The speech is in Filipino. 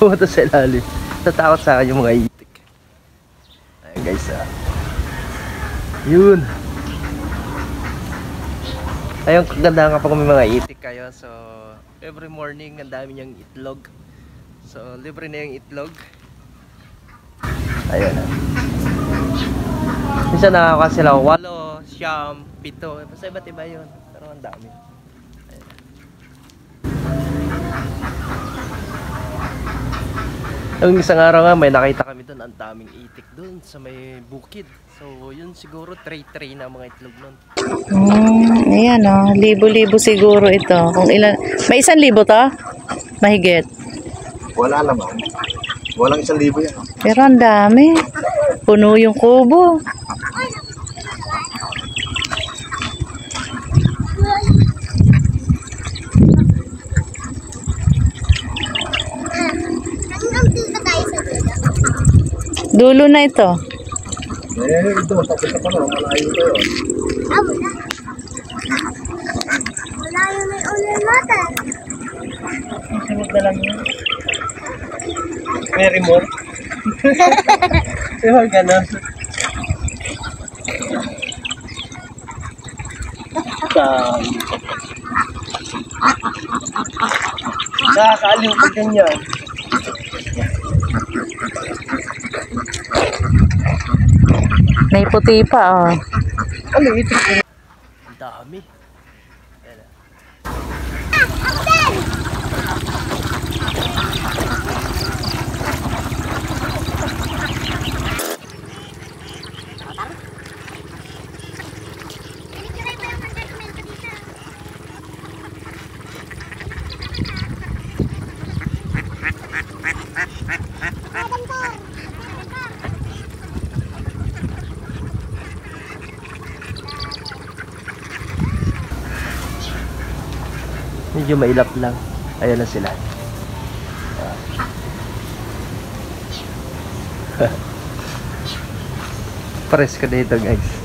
pumunta sa ilalim. Natakot sa akin yung mga itik. Ayan guys, yun. Ayun, ganda nga pa kung may mga itik kayo. So, every morning, ang dami niyang itlog. So, libre na yung itlog. Ayun. Minsan nakaka sila 8, 9, 7. Basta iba't iba yun. Pero ang dami. Ayun. Yung isang araw nga, may nakita kami doon. Ang daming itik doon sa may bukid. So, yun siguro tray na mga itlog nun. Ayan o, libo-libo siguro ito. Kung ilan, may 1,000 to? Mahigit. Wala naman. Walang 1,000 yan. Pero ang dami. Puno yung kubo. Dulo na ito. Ito, tapos na pala. Malayo ito yun. Wala. Malayo na yung ulan natin. Sunod na lang yun. May remote. Ewan ka na. Nakakaaliw pag ganyan. May puti pa, oh. Ano ito? Ang dami. Ayan na. Medyo mailap lang. Ayan na sila. Pares ka dito guys.